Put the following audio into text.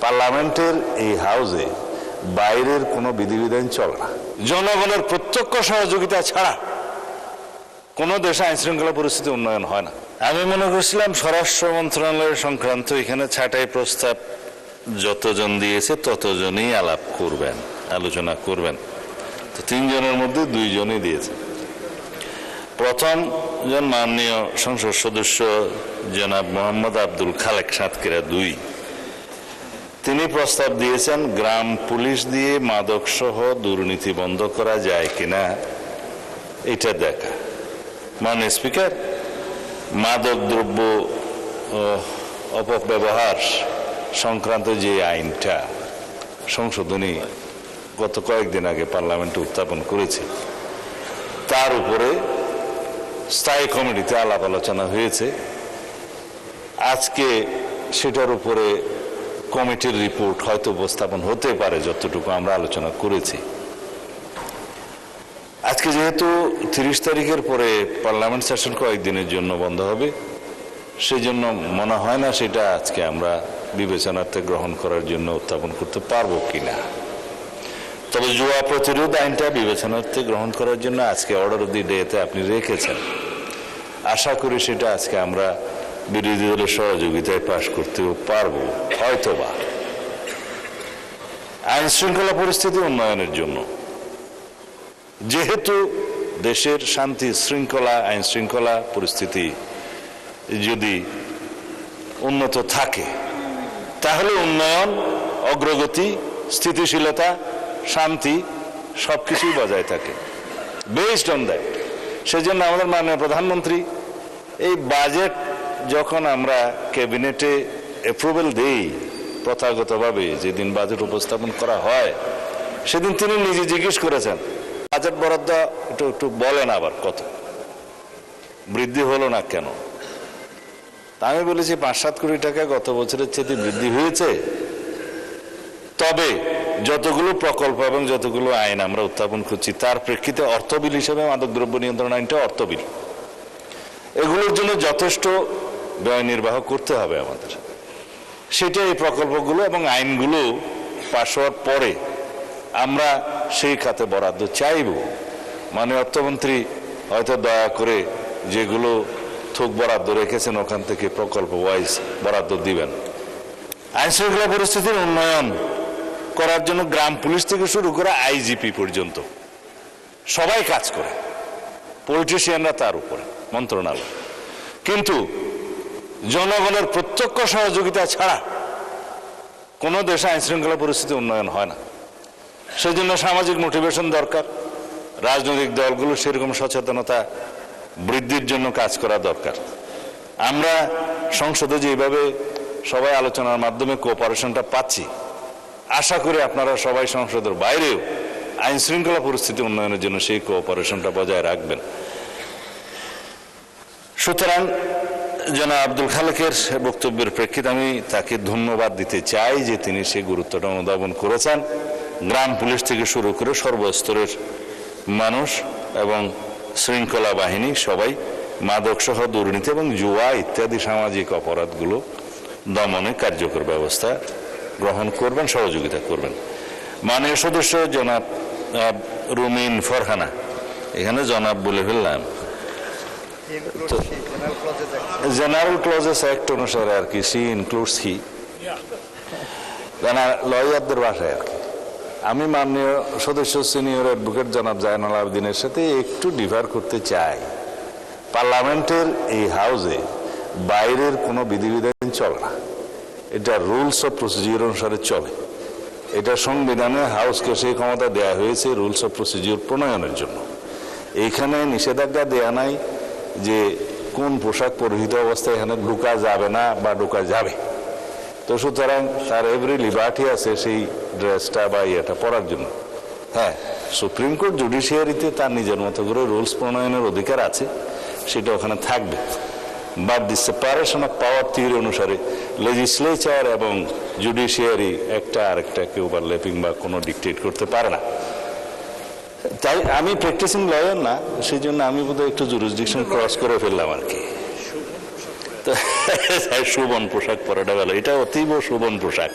পার্লামেন্টের এই হাউসে বাইরের কোনো বিধিবিধান চলে না। জনগণের প্রত্যক্ষ সহযোগিতা ছাড়া কোনো দেশে আইন শৃঙ্খলা পরিস্থিতি উন্নয়ন হয় না। আমি মনে করছিলাম স্বরাষ্ট্র মন্ত্রণালয়ের সংক্রান্ত এখানে ছাঁটাই প্রস্তাব যতজন দিয়েছে ততজনই আলাপ করবেন, আলোচনা করবেন। তো 3 জনের মধ্যে 2 জনই দিয়েছে। প্রথম জন মাননীয় সংসদ সদস্য জনাব মোহাম্মদ আব্দুল খালেক সাতক্ষীরা 2, তিনি প্রস্তাব দিয়েছেন গ্রাম পুলিশ দিয়ে মাদক সহ দুর্নীতি বন্ধ করা যায় কিনা এটা দেখা। মাননীয় স্পিকার, মাদক দ্রব্য অপব্যবহার সংক্রান্ত যে আইনটা সংশোধনী গত কয়েকদিন আগে পার্লামেন্টে উত্থাপন করেছে, তার উপরে স্থায়ী কমিটিতে আলাপ আলোচনা হয়েছে। আজকে সেটার উপরে কমিটির রিপোর্ট হয়তো উপস্থাপন হতে পারে, যতটুকু আমরা আলোচনা করেছি। আজকে যেহেতু 30 তারিখের পরে পার্লামেন্ট সেশন কয়েকদিনের জন্য বন্ধ হবে, সেই জন্য মনে হয় না সেটা আজকে আমরা বিবেচনার্থে গ্রহণ করার জন্য উত্থাপন করতে পারবো কিনা। তবে জুয়া প্রতিরোধ আইনটা বিবেচনার্থে গ্রহণ করার জন্য আজকে অর্ডার অফ দি ডেতে আপনি রেখেছেন। আশা করি সেটা আজকে আমরা বিরোধী দলের সহযোগিতায় পাশ করতেও পারবো হয়তোবা। আইন শৃঙ্খলা পরিস্থিতি উন্নয়নের জন্য, যেহেতু দেশের শান্তি শৃঙ্খলা, আইন শৃঙ্খলা পরিস্থিতি যদি উন্নত থাকে তাহলে উন্নয়ন, অগ্রগতি, স্থিতিশীলতা, শান্তি সবকিছুই বজায় থাকে। বেসড অন দ্যাট, সেজন্য আমাদের মাননীয় প্রধানমন্ত্রী এই বাজেট যখন আমরা ক্যাবিনেটে অ্যাপ্রুভাল দেই, প্রথাগতভাবে যেদিন বাজেট উপস্থাপন করা হয় সেদিন তিনি নিজে জিজ্ঞেস করেছেন বাজেট বরাদ্দ একটু বলেন আবার কত বৃদ্ধি হলো না কেন। আমি বলেছি 5-7 কোটি টাকা গত বছরের চেয়ে বৃদ্ধি হয়েছে, তবে যতগুলো প্রকল্প এবং যতগুলো আইন আমরা উত্থাপন করছি তার প্রেক্ষিতে অর্থবিল হিসেবে মাদকদ্রব্য নিয়ন্ত্রণ আইনটা অর্থবিল, এগুলোর জন্য যথেষ্ট ব্যয় নির্বাহ করতে হবে আমাদের। সেটা এই প্রকল্পগুলো এবং আইনগুলো পাশ হওয়ার পরে আমরা সেই খাতে বরাদ্দ চাইব। মাননীয় অর্থমন্ত্রী হয়তো দয়া করে যেগুলো থোক বরাদ্দ রেখেছেন ওখান থেকে প্রকল্প ওয়াইজ বরাদ্দ দিবেন। আইন শৃঙ্খলা পরিস্থিতির উন্নয়ন করার জন্য গ্রাম পুলিশ থেকে শুরু করে আইজিপি পর্যন্ত সবাই কাজ করে, পলিটিশিয়ানরা তার উপরে মন্ত্রণালয়। কিন্তু জনগণের প্রত্যক্ষ সহযোগিতা ছাড়া কোনো দেশে আইন শৃঙ্খলা পরিস্থিতি উন্নয়ন হয় না। সেই জন্য সামাজিক মোটিভেশন দরকার, রাজনৈতিক দলগুলো সেরকম সচেতনতা বৃদ্ধির জন্য কাজ করা দরকার। আমরা সংসদে যেভাবে সবাই আলোচনার মাধ্যমে কোঅপারেশনটা পাচ্ছি, আশা করি আপনারা সবাই সংসদের বাইরেও আইন শৃঙ্খলা পরিস্থিতি উন্নয়নের জন্য সেই কোঅপারেশনটা বজায় রাখবেন। সুতরাং জনাব আব্দুল খালেকের বক্তব্যের প্রেক্ষিতে আমি তাকে ধন্যবাদ দিতে চাই যে তিনি সেই গুরুত্বটা অনুধাবন করেছেন। গ্রাম পুলিশ থেকে শুরু করে সর্বস্তরের মানুষ এবং শৃঙ্খলা বাহিনী সবাই মাদক সহ দুর্নীতি এবং জুয়া ইত্যাদি সামাজিক অপরাধগুলো দমনে কার্যকর ব্যবস্থা গ্রহণ করবেন, সহযোগিতা করবেন। মাননীয় সদস্য জনাব রুমিন ফরহানা, এখানে জনাব বলে ফেললাম, জেনারেল ক্লজেস অ্যাক্ট অনুসারে আর কি, সি ইনক্লুডস হি, লয়ারদের ভাষায় আর কি। আমি মাননীয় সদস্য সিনিয়র অ্যাডভোকেট জনাব জায়নাল আবেদিনের সাথে একটু ডিফার করতে চাই। পার্লামেন্টের এই হাউসে বাইরের কোনো বিধিবিধান চলে না, এটা রুলস অফ প্রসিডিউর অনুসারে চলে। এটা সংবিধানে হাউসকে সেই ক্ষমতা দেয়া হয়েছে রুলস অফ প্রসিডিউর প্রণয়নের জন্য। এইখানে নিষেধাজ্ঞা দেয়া নাই যে কোন পোশাক পরিহিত অবস্থায় এখানে ঢুকা যাবে না বা ঢুকা যাবে। তো সুতরাং তার এভরি লিবার্টি আছে সেই ড্রেসটা বা ইয়েটা পরার জন্য। হ্যাঁ, সুপ্রিম কোর্ট জুডিশিয়ারিতে তার নিজের মতো করে রুলস প্রণয়নের অধিকার আছে, সেটা ওখানে থাকবে। But the separation of power theory অনুসারে লেজিসলেচার এবং জুডিশিয়ারি একটা আরেকটাকে ওভারল্যাপিং বা কোনো ডিকটেট করতে পারে না। তাই আমি প্র্যাকটিসিং লয়ার না, সেই জন্য আমি বোধহয় একটু জুরিসডিকশন ক্রস করে ফেললাম আর কি। শোভন পোশাক পরাটা ভালো, এটা অতীব শোভন পোশাক।